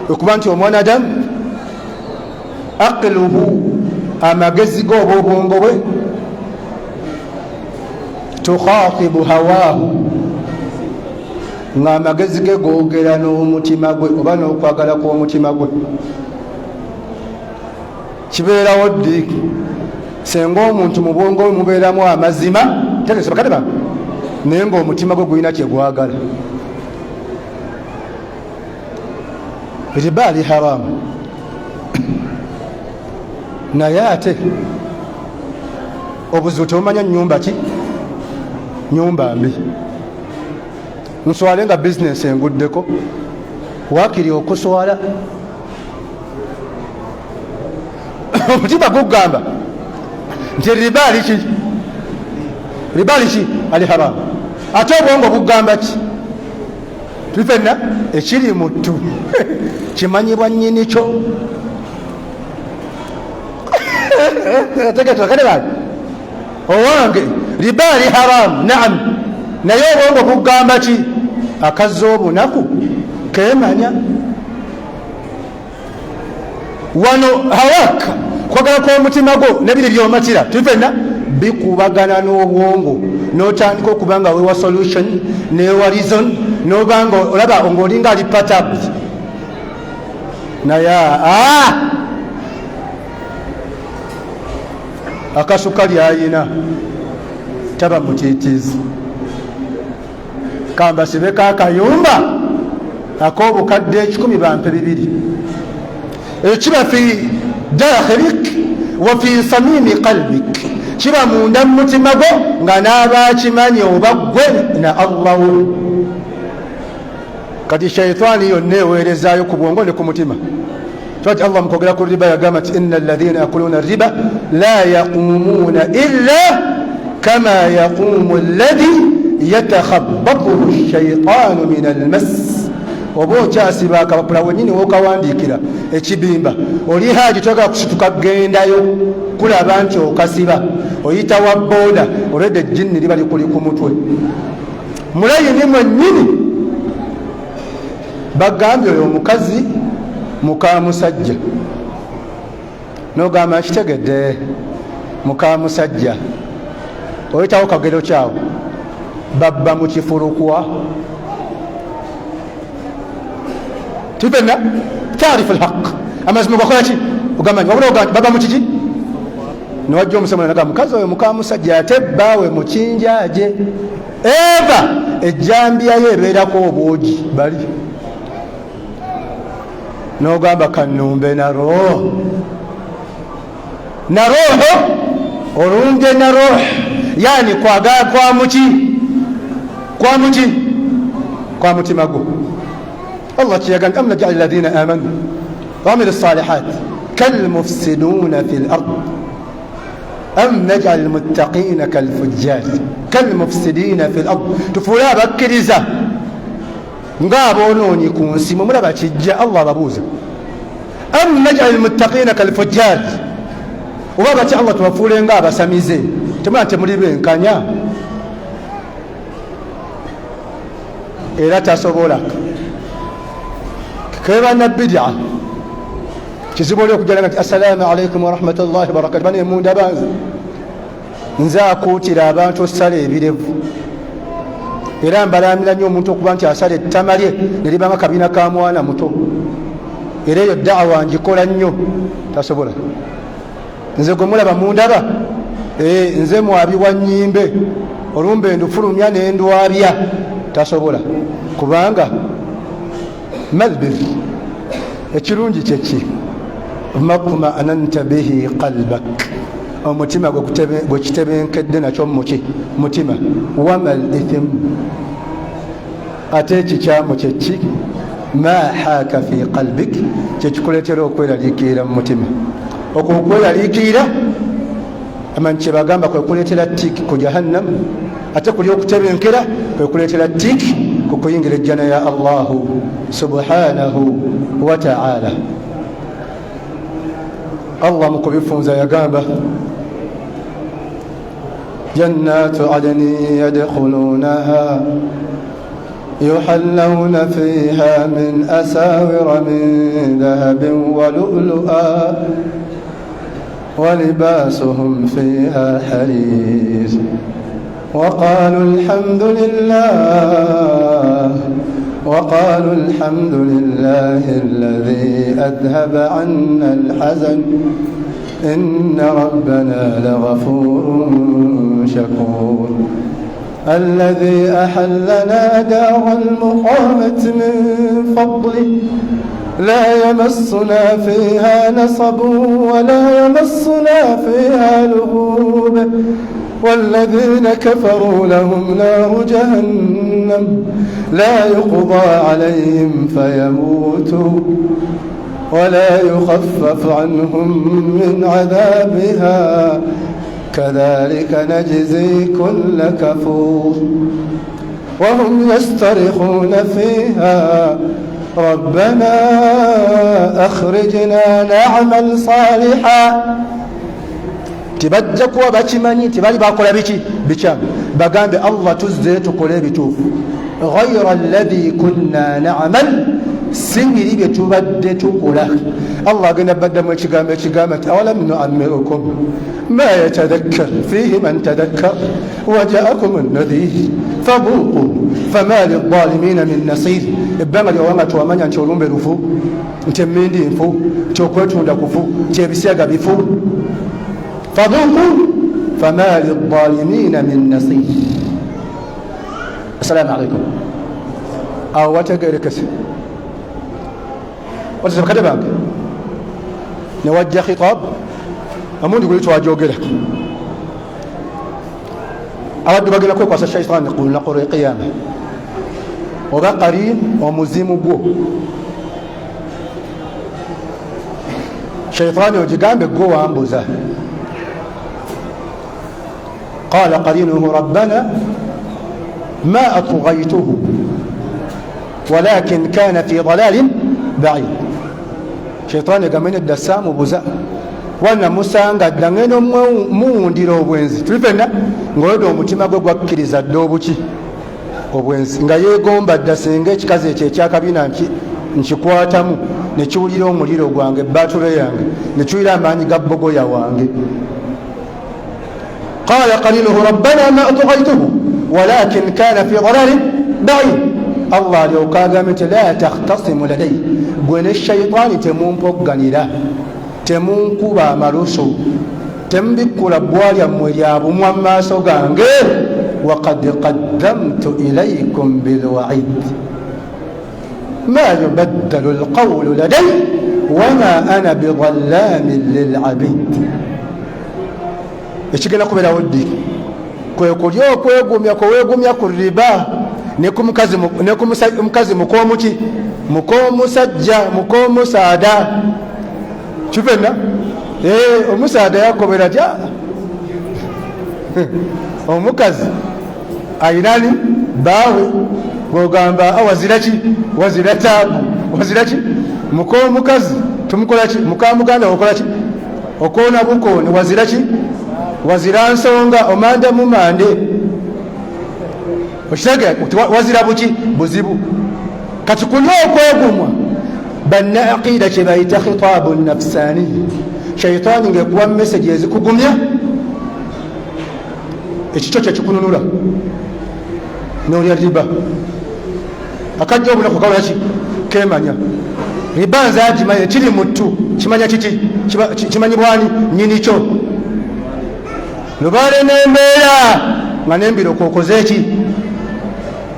okuba nti omwana adamu aqluhu amagezi g'oba obwongo bwe tukhatibu hawaahu nga amagezi ge googera n'omutima gwe oba n'okwagala kw'omutima gwe kibeerawo ddi senga omuntu mu bwongo bwe mubeeramu amazima tegese bakade bange naye ng'omutima gwe gulina kye gwagala riba ali haramu naye ate obuzibu tebumanya nyumba ki nyumba mbi nswale nga bizinesi enguddeko wakiri okuswala omutima gugamba nti riba liki ali haramu ate obwongo bugamba ki tufenna ekiri muttu kimanyibwa nnyini kyo owange riba ali haramu naam naye obwongo bugamba ki akazza obunaku kemanya wano hawaka kwagala kw'omutima gwo nebiri byomatira tufenna bikubagana n'obwongo n'otandika okuba nga wewa solution newa reason nobanga olaba ng'olinga ali patabs naye akasukali ayina taba mutiitiizi kambasibe kakayumba ak'obukadde 10 bampe 2 ekiba fi dakhilik wa fi samimi qalbik kiba munda mu mutima gwo nga n'abakimanyi oba gwe na allahu kati shaitani yonna eweerezaayo ku bwongo ne ku mutima twati allah mukogera ku riba yagamba nti inna alladhina yakuluna riba la yaqumuna illa kama yaqumu alladhi yatakhabbathu ash-shaytanu min al-mas oba okyasiba akapapula wenyini wokawandiikira ekibimba oli haji toyagala kusituka gendayo kulaba nti okasiba oyita wa booda olwedde ejjinni liba likuli ku mutwe mulayini mwennyini bagambye oyo omukazi muka musajja nogamba nkitegedde muka musajja oyitawo kagero kyawo babba mu kifulukwa tufenna taarifu lhaq amazima gakola ki ogamanyi wabula ogambi baba mu kiki niwajja omusemula naga mukazi oyo muka musajja ate bbaawe mukinjaje eva ejjambiyayo ebeerako obwogi bali nogamba kanumbe na roho olunge na roho yani kwagala kwa mutima gwo الله تيجان أم نجعل الذين آمنوا وعملوا الصالحات كالمفسدون في الأرض أم نجعل المتقين كالفجار كالمفسدين في الأرض تفولا بكرزا ngabononyi ku nsi mulaba kijja Allah babuuza am naj'al almuttaqina kalfujjar oba bati Allah tubafuule nga abasamize temante muli benkanya era tasobola keba na bid'a kizibole okujala nti assalamu alaykum wa rahmatullahi wa barakatuh bane munda banza nza akutira abantu osala ebirevu era mbalamira nnyo omuntu okuba nti asala ettama lye ne libanga kabina ka mwana muto era eyo da'wa ngikola nnyo tasobola nze gwe mulaba mundaba nze mwabiwa nnyimbe olumbe ndufulumya n'endwabya tasobola kubanga malbir ekirungi kyeki makuma ananta bihi qalbak omutima gwe kitebenkedde nakyo muki mutima wamal ithim ate ekikyamu kyeki ma haaka fi qalbik, kyekikuleetera okweraliikirira mu mutima. Okwo okweraliikirira amanyi kyebagamba kwe kuleetera tiiki ku jahannam, ate kuli okutebenkera kwe kuleetera tiiki ku kuyingira ejjana ya Allahu subhanahu wa ta'ala. Allah mu kubifunza yagamba jannatu adnin yadkhulunaha yuhallawna fiha min asawira min dhahabin wa lu'lu'a wa libasuhum fiha harir وقالوا الحمد لله الذي أذهب عنا الحزن إن ربنا لغفور شكور الذي أحلنا دار المقامة من فضله لا يمسنا فيها نصب ولا يمسنا فيها لغوب والذين كفروا لهم نار جهنم لا يقضى عليهم فيموتوا ولا يخفف عنهم من عذابها كذلك نجزي كل كفور وهم يسترخون فيها ربنا أخرجنا نعمل صالحا. Tibajja kuba bakimanyi tibali bakola biki bikyamu, bagambe Allah tuzze tukole ebituufu. Ghayra alladhi kunna na'mal, singiri bye tubadde tukola. Allah agenda baddamu ekigambo nti awalam nu'ammirukum ma yatadhakkar fihi man tadhakkar wa ja'akum an-nadhir fadhuqu fama lidh-dhalimina min nasir. Ebbanga lyowanga tuwamanya nti olumbe lufu, nti emmindi nfu, nti okwetunda kufu, nti ebisyaga bifu. فذوقوا فما للظالمين من نصير. السلام عليكم. أو وتقرأ كسر وتسبق دبانك نوجه خطاب أمون يقول تواجه لك أود بقي لك وقص الشيطان نقول قيامة وبقى قرين ومزيم بو شيطان وجقام بقوة أنبوزاه. قال قرينه ربنا ما أطغيته ولكن كان في ضلال بعيد. شيطان يقامين الدسام وبزاء وانا موسى قد نغينو مونديرو obwenzi tulifena ngoyodo omutima gwe gwakkiriza dde obuki obwenzi nga yeegomba dda singa ekikazi ekyo ekyakabina nkikwatamu ne kiwulira omuliro gwange batule yange ne kiwulira amaanyi ga bogoya wange. قال قرينه ربنا ما أطغيته ولكن كان في ضلال بعيد. الله لو قامت لا تختصم لدي قل الشيطان تمون بقنلا تمون كوبا مرسو تنبك لبواليا مرياب وما سوغانغ وقد قدمت إليكم بالوعيد ما يبدل القول لدي وما أنا بظلام للعبيد. Ekigenda kubeera woddi kwe kulya okwegumya kweweegumya ku riba ne ku mukazi mukoomuki mukoomusajja mukoomusaada kifenna omusaada yakobera tya omukazi ayinani baawe bwogamba awaziraki wazira taabu waziraki mukoomukazi tumukolaki mukamuganda okolaki okoona bukooni waziraki wazira nsonga omanda mumande okitege wazira buki buzibu kati kulya okwegumwa banna aqida kye bayita khitaabu nafsani. Shaitani ngekuwa message ezikugumya ekikyo kyekikununula n'olya riba akajja obunaku kakolaki kemanya riba nze agimanya kiri muttu kimanya kiki kimanyibwani nyini kyo lubale n'embeera nga n'embiro kokoze eki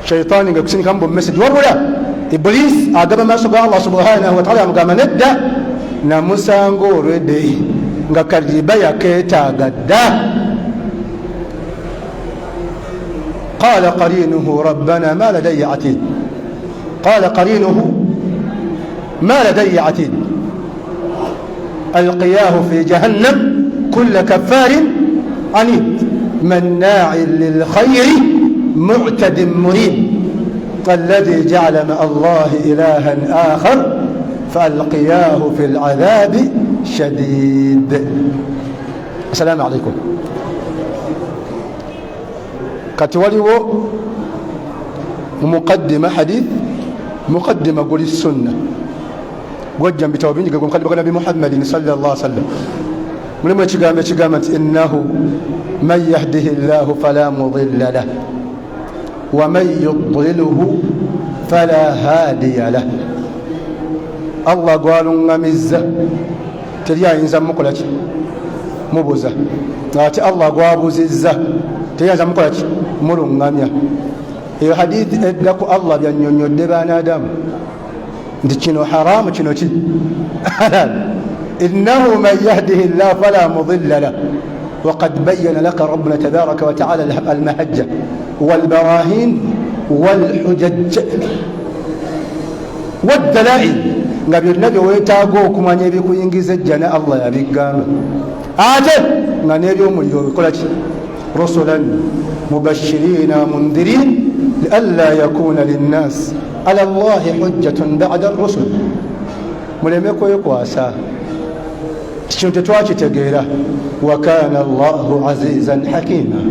shaitani nga kusindika mu message wabula iblis agaba maaso ga Allah subhanahu wa ta'ala amugamba nedda namusanga olwedde nga kariba yakeetaaga dda. قال قرينه ربنا ما لدي عتيد قال قرينه ما لدي عتيد ألقياه في جهنم كل كفار عنيد مناع للخير معتد مريب الذي جعل مع الله إلها آخر فألقياه في العذاب شديد. السلام عليكم. كتوليو مقدمة حديث مقدمة قول السنة وجم بتوبين يقول مقدمة نبي محمد صلى الله عليه وسلم من تقامت إنه من يهده الله فلا مضل له ومن يضلله فلا هادي له. الله قالوا نمزة تريا إنسان مقلت مبوزة ناتي الله قابو زيزة تريا إنسان مقلت مرون غامية. iyo hadith eddaku Allah byanyonyodde baanaadamu nti kino haramu kino ki halal. innahu man yahdihi llah fala mudilla lah وقد بين لك ربنا تبارك وتعالى المحجة والبراهين والحجج والدلائل nga byonna bye weetaaga okumanya ebikuyingiza ejjana Allah yabigamba ate nga n'ebyomuliro bikola ki rusulan mubashirina mundhirin لئلا يكون للناس على الله حجة بعد الرسل. muleme kwekwasa kintu tetwakitegeera. وكان الله عزيزا حكيما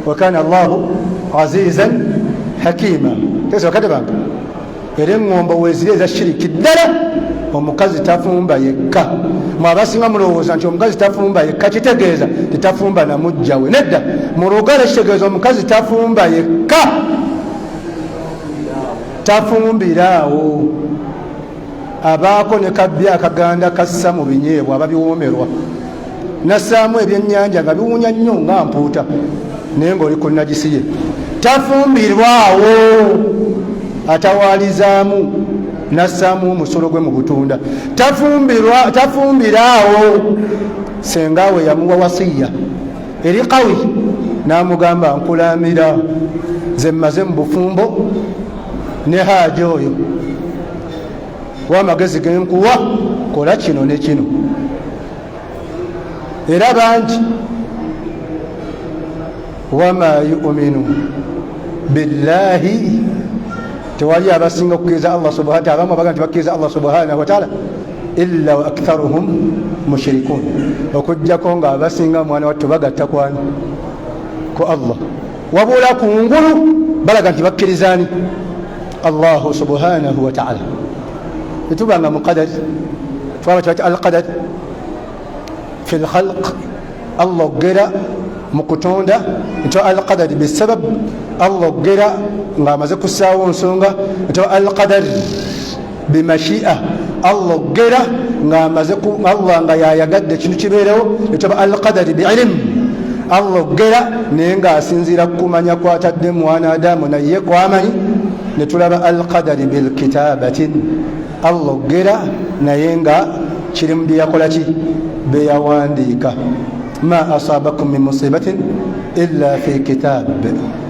وكان الله عزيزا حكيما. tese wakati bantu era eŋŋombo weeziri eza shiriki ddala omukazi tafumba yekka. mwabasinga mulowooza nti omukazi tafumba yekka kitegeeza tetafumba namujjawe. nedda mu lugala kitegeeza omukazi tafumba yekka tafumbiraawo abaako ne kabya akaganda kassa mu binyeebwa ababiwoomerwa nassaamu ebyennyanja nga biwunya nnyo nga mpuuta naye ng'oli ku najisi ye tafumbirwawo atawaalizaamu nassaamu omusolo gwe mu butunda tafumbiraawo. sengaawe yamuwa wasiya eri qawi n'amugamba nkulamira ze mmaze mu bufumbo ne haaja oyo w'amagezi genkuwa kola kino ne kino. era bangi wama yuminu billahi tewali abasinga okukkiriza Allah subhanahu wa ta'ala abamu abaga nti bakkiriza Allah subhanahu wa ta'ala illa wa aktharuhum mushrikun okujjako nga abasinga mwana wattu bagatta kwani ku Allah wabula ku ngulu balaga nti bakkirizaani الله سبحانه وتعالى. يتوبا مقدر فوات القدر في الخلق الله غير مكتوندا انت القدر بالسبب الله غير ما زكو ساو نسونغا انت القدر بمشيئه الله غير ما زكو الله nga yayagadde kintu kibeerewo انت القدر بعلم الله غير nenga asinzira kumanya kwatadde mwana adamu naye kwamanyi netulaba alqadari bilkitabatin Allah gera naye nga kiri mu byeyakola ki beyawandiika. ma asabakum min musibatin illa fi kitab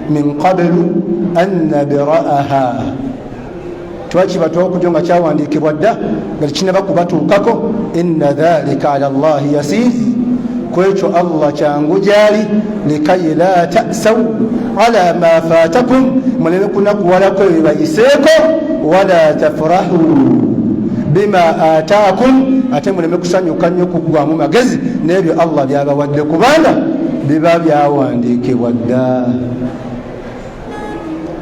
min qablu an nabra'aha. twakiba twokujo nga kyawandiikibwa dda nga kinaba kubatuukako. inna dhalika ala llahi yasir kwekyo Allah kyangu gyali likayi la ta'saw ala ma fatakum muleme kunakuwalako ebibayiseeko wala tafrahu bima ataakum ate muleme kusanyuka nnyo kuggwamu magezi n'ebyo Allah byabawadde kubanga biba byawandiikibwa dda.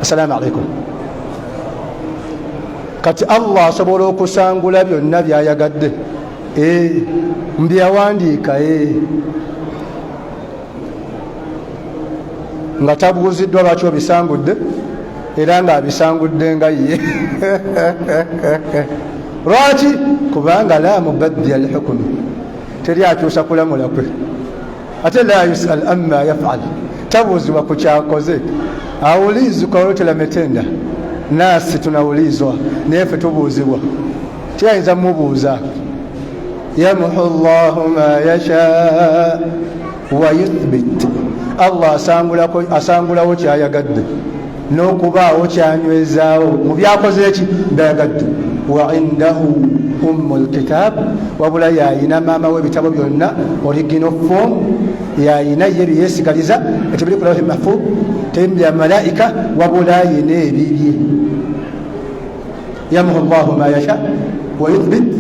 assalamu alaikum. kati Allah asobola okusangula byonna byayagadde mbyawandiika nga tabuuziddwa lwaki obisangudde era nga abisangudde nga ye lwaki kubanga la mubaddila lihukumi teri akyusa kulamula kwe ate la yusal amma yafal tabuuzibwa ku kyakoze awulizwa olwotela metenda nasi tunaulizwa naye ffe tubuuzibwa tiyayinza mubuuza yamhu llahu ma yasha wa yuthbit Allah asangulawo kyayagadde n'okubaawo kyanywezaawo mu byakoze eki byagadde. Wa indahu ummul kitab, wabula yayina maama w'ebitabo byonna original form, yayina ye byeyesigaliza etebiri ku lawhi mahfuz tebya malaika, wabula yina ebibye. Yamhu llahu ma yasha wa yuthbit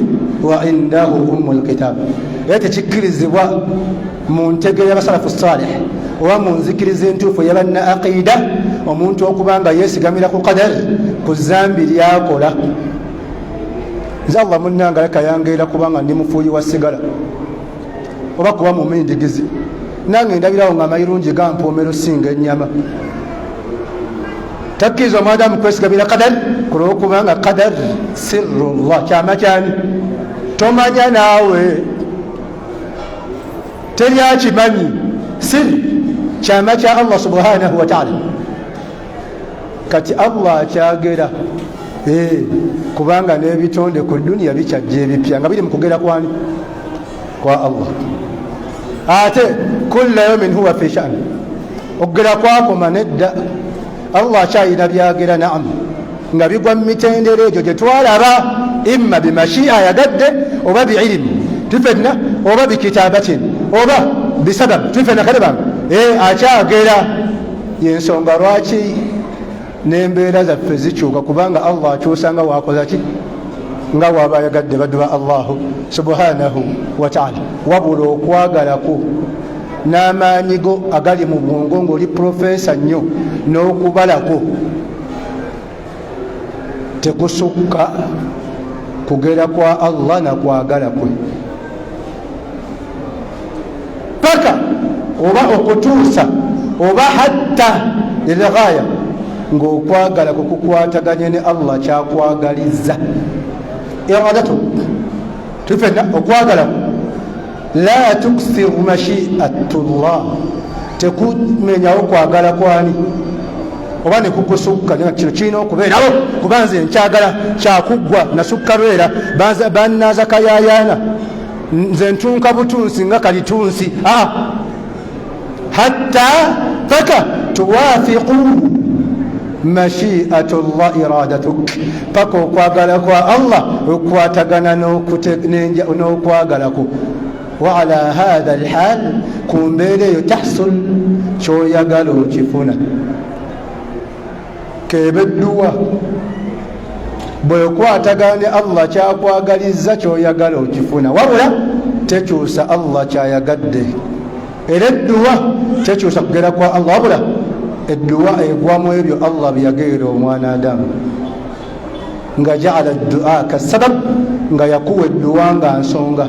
wa indahu ummul kitab. Era tekikkirizibwa mu ntegera y'abasalafu salih oba mu nzikiriza entuufu yabanna aqida omuntu okubanga yeesigamira ku qadar ku zambi lyakola. Nze Allah munnanga leka yangeera kubanga ndi mufuuyi wa sigala oba kuba mumindigizi, nange ndabirawo nga amayirungi gampoomero singa ennyama. Takkiriza omwadamu kwesigamira qadar kulwokubanga qadar sirrullah, kyama kyani tomanya naawe, teri akimanyi. Sirri kyama kya Allah subhanahu wa ta'ala. Kati Allah akyagera kubanga n'ebitonde ku duniya bikyajja ebipya nga biri mu kugera kwani? Kwa Allah. Ate kulla yawmin huwa fi sha'n, okugera kwakoma nedda. Allah akyayina byagera, naam, nga bigwa mu mitendera egyo gye twalaba, imma bimashi'a yagadde oba biilimi tufenna oba bikitabatin oba bisabab tufenna kale banga akyagera. Yensonga lwaki n'embeera zaffe zikyuka, kubanga Allah akyusa nga wakoza ki, nga waba yagadde baddu ba Allahu subhanahu wa ta'ala. Wabula okwagalako n'amaanyi go agali mu bwongo ng'oli profesa nnyo n'okubalako tekusukka kugera kwa Allah na kwagala kwe paka oba okutuusa oba hatta lilghaya ng'okwagala kukukwataganye ne Allah kyakwagaliza. Iradatu tufenna okwagala la tuksiru mashi'atullah, tekumenyawo kwagala kwani oba nekukusukka kino kirina okubeerawo kuba nze nkyagala kyakuggwa nasukka lwera bannaza kayayaana nze ntunka butunsi nga kalitunsi. Hatta paka tuwafiqu mashi'atullah iradatuk, paka okwagala kwa Allah okwatagana n'okwagalako. Wa ala hadha alhal, ku mbeera eyo tahsul kyoyagala okifuna. Kebedduwa bwekwatagana ne Allah kyakwagaliza kyoyagala okifuna, wabula tekyusa Allah kyayagadde. Era edduwa tekyusa kugera kwa Allah, wabula edduwa egwamu ebyo Allah byeyagerera omwana Adamu, nga jaala eddua kasabab, nga yakuwa edduwa nga nsonga.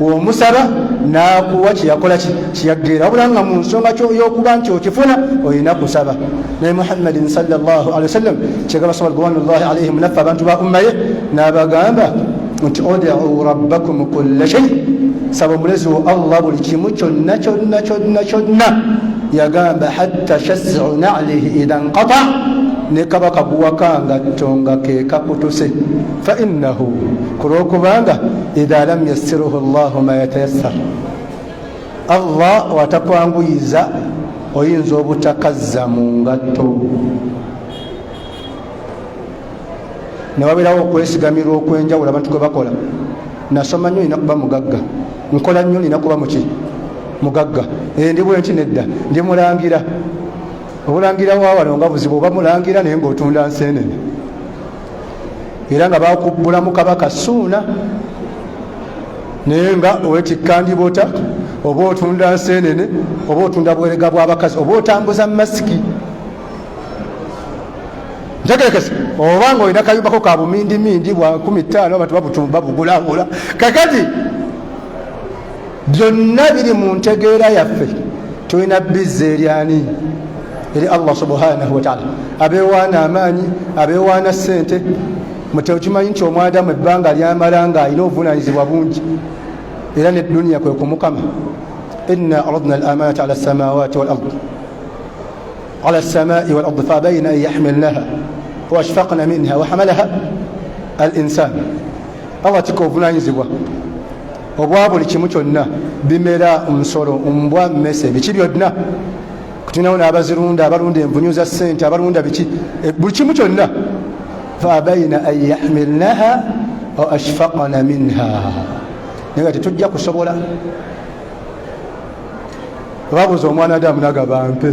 Omusaba n'akuwa kyeyakola kiyagerera, wabula nga mu nsonga y'okuba nti okifuna olina kusaba. Naye Muhammadin sallallahu alaihi wasallam kyegamba sahaba ridwanullahi alaihim naffe abantu ba umma ye n'abagamba nti ud'u rabbakum kulla shay, saba omulezi wo Allah buli kimu kyonna kyonna kyonna kyonna. Yagamba hatta shaz'u na'lihi idha nqata, ne kaba kaguwaka ngatto nga ke kakutuse. Fa innahu, kulwokubanga idha lam yassiruhu Allahu ma yatayassar, Allah watakwanguyiza oyinza obutakazza mu ngatto. Ne wabeerawo okwesigamirwa okwenjawulo abantu kwe bakola. Nasoma nnyo nina kuba mugagga, nkola nnyo nina kuba muki mugagga, ndi bwenti nedda ndi mulangira. Obulangira waawano nga buzibu, oba mulangira naye ng'otunda nseenene, era nga bakubbulamu kabaka Ssuuna naye nga owetikka ndibota, oba otunda nseenene, oba otunda bwerega bw'abakazi, oba otambuza masiki ntegerekese, oba ng'olina kayumbako ka bumindimindi bwa 15 abantu babugulagula. Kakati byonna biri mu ntegeera yaffe, tulina bizza eryani? Eri Allah subhanahu wa ta'ala. Abeewaana amaanyi, abeewaana ssente. Mutekimanyi nti omwadamu ebbanga lyamala nga alina obuvunaanyizibwa bungi, era n'edduniya kwe kumukama. Inna aradna al-amanata ala as-samawati wal ard ala as-samai wal ard fabayna an yahmilnaha wa ashfaqna minha wa hamalaha al-insan. Allah tika obuvunaanyizibwa obwa buli kimu kyonna, bimera, nsolo, mbwa, mmese, biki byonna tulinawo n'abazirunda abalunda envunyu za ssente abalunda biki buli kimu kyonna faabaina an yahmilnaha wa ashfaqna minha naye nga tetujja kusobola babuuza omwana adamu nagaba mpe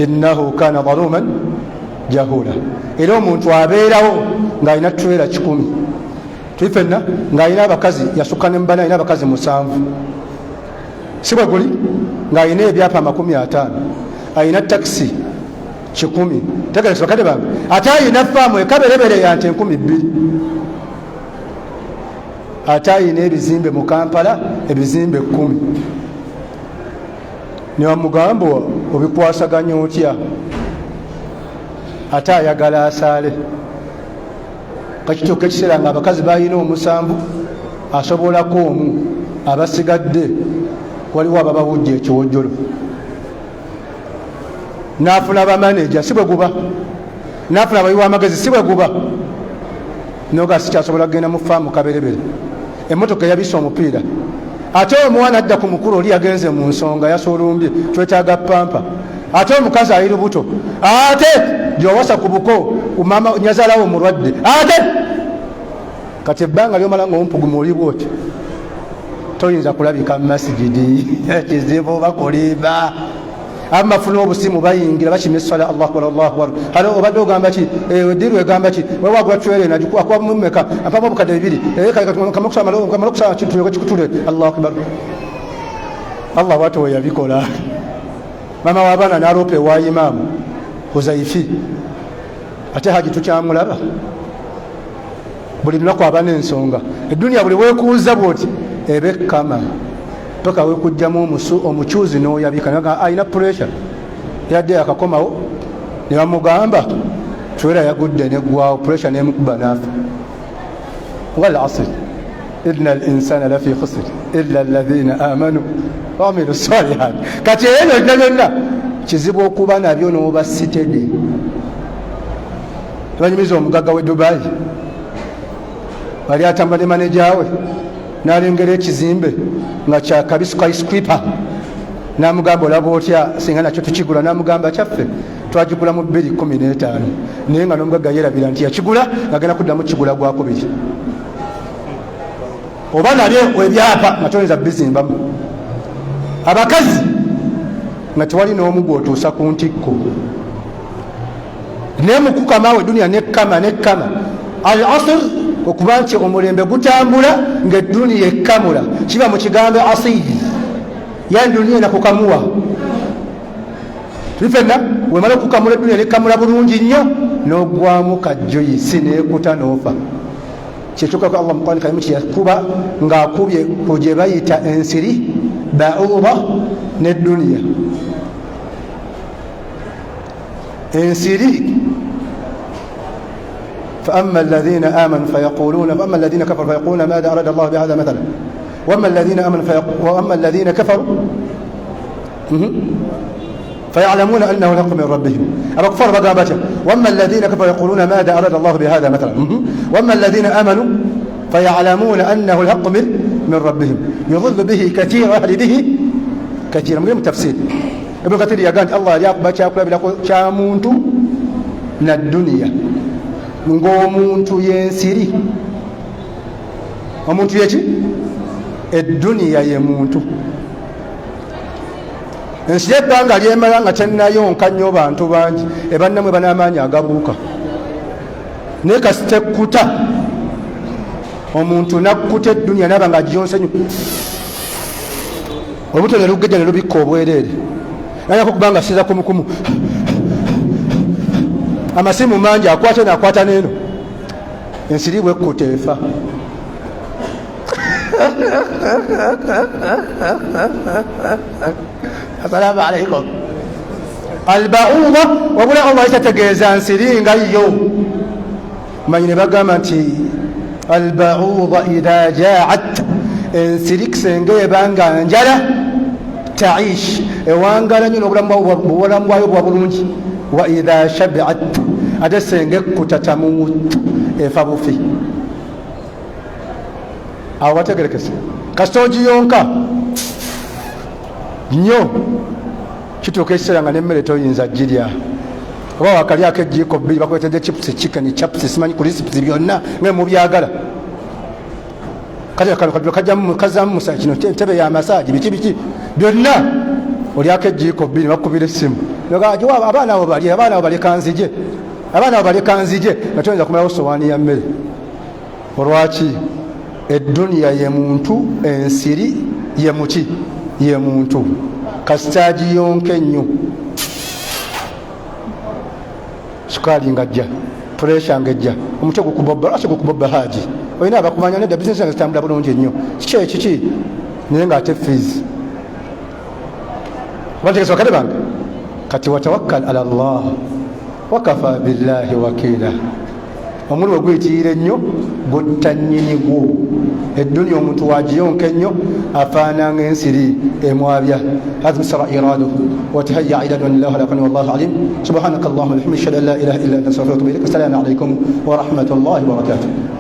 innahu kana dhaluman jahula era omuntu abeerawo ng'alina tuwera 100 twifenna ng'alina abakazi yasukka ne mubana alina abakazi 7 si bwe guli ng'alina ebyapa 50 alina takisi 10 tegereza bakadde bange ate alina faamu ekaberebere ya nte 2,000 ate alina ebizimbe mu Kampala ebizimbe 10 niwamugamba obikwasaganya otya ate ayagala asaale kakituuka ekiseera nga abakazi balina 7 asobolako omu abasigadde waliwo ababawujja ekiwojjolo nafuna bamaneja si bwe guba nafuna abayiwa amagezi si bwe guba noga sikyasobola kugenda mu faamu kaberebere emmotoka eyabisa omupiira ate omwana adda ku mukulu oli yagenze mu nsonga yasolumbye twetaaga pampa ate omukazi ali lubuto ate gyowasa ku buko mama nyazalawo omulwadde ate kati ebbanga lyomala ngaompuguma oli bwoti toyinza kulabika mu masigidi kizibu bakulimba abamafuna obusimu bayingira bakima essala allahu akbar allahu akbar halo obadde ogamba ki ediru egamba ki wewagula twere nakuba mumeka ampamu obukadde 2 kamala okusaba kintu kikutule allahu akbar allah bwate weyabikola mama w'abaana n'aloopa ewa imaamu huzaifi ate haji tukyamulaba buli lunaku aba n'ensonga edduniya buli weekuuza bwoti eba ekkama paka wekujjamu omukyuzi n'oyabika alina pressure yadde akakomawo ne bamugamba twera yagudde neggwawo pressure nemukuba naafa wal asr inna al insana lafi khusr illa alladhina amanu wa amilu salihat kati eno byonna kizibu okuba nabyo n'oba sitede banyumiza omugagga we Dubai bali atambula ne manager we n'alengera ekizimbe nga kyakabi skyscraper n'amugamba olaba otya singa nakyo tukigula n'amugamba kyaffe twagigula mu 215 naye nga n'omugagga yerabira nti yakigula ngagenda kuddamu kigula gwakubiri oba nabyo ebyapa nga toyinza bizimbamu abakazi nga tewali n'omu gw'otuusa ku ntikko naye mukukamawe duniya nekkama al asr okuba nti omulembe gutambula ng'edduniya ekkamula kiba mu kigambo asiri yani duniya nakukamuwa tulifenna wemala okukamula edduniya nekkamula bulungi nnyo n'ogwamu kajjoyisi neekuta n'ofa kyekyokako allah muqur'an kalimu kyeyakuba ng'akubye ku gye bayita ensiri ba'uda n'edduniya ensiri فأما الذين آمنوا فيقولون فأما الذين كفروا فيقولون ماذا أراد الله بهذا مثلا وأما الذين آمنوا وأما الذين كفروا فيعلمون أنه الحق من ربهم الكفار بقى وأما الذين كفروا يقولون ماذا أراد الله بهذا مثلا وأما الذين آمنوا فيعلمون أنه الحق من ربهم يضل به كثير ويهدي به كثير من تفسير ابن كثير يقول الله يقبل شامونت من الدنيا ng'omuntu yensiri omuntu yeki edduniya ye muntu ensi yebbanga lyemala nga tennayonka nnyo bantu bangi ebannamwe banamaanyi agabuuka naye kasitekkuta omuntu nakkuta edduniya naba nga agiyonse nyo olubuto ne lugejja ne lubikka obwereere nayako kubanga siza kumukumu amasimu mangi akwate nakwata neeno ensiri bwekkuta efa assalamu alaikum albauda wabula allah kitategeeza nsiri nga yo manyi ne bagamba nti albauda idha jaat ensiri kisenge ebanga njala taish ewangala nyo n'obulamu bwayo bwa bulungi wa idha shabiat ate senge ekkuta tamuut efa bufi awo wategerekese kasita ogiyonka nnyo kituuka ekiseera nga nemmere toyinza girya oba wakalyako ejiiko bbiri bakwetedde chips chicken chaps simanyi ku recipe byonna nga mubyagala kati kazamu musa kino ntebe ya masaji biki byonna olyako ejiiko bbiri bakubira essimu abaana abo balekanzije nga toyinza kumalawo sowaani ya mmere olwaki edduniya ye muntu ensiri ye muki ye muntu kasitaagi yonka ennyo sukaali nga jja puresha nga ejja omutwe gukubobba haji olina abakumanya nedda bizinesi nga zitambula bulungi ennyo kiki naye ngaate fees bantegesa bakade bange kati watawakkal ala llah wakafa billahi wakiila omulimu gwitiira ennyo butanyini gwo edduniya omuntu wagiyonka ennyo afaana ng'ensiri emwabya hazmi sara iradu watahayya ila dunillah lakani wallahu alim subhanaka allahumma wa bihamdika ashhadu an la ilaha illa anta astaghfiruka wa atubu ilaik assalamu alaykum wa rahmatullahi wa barakatuh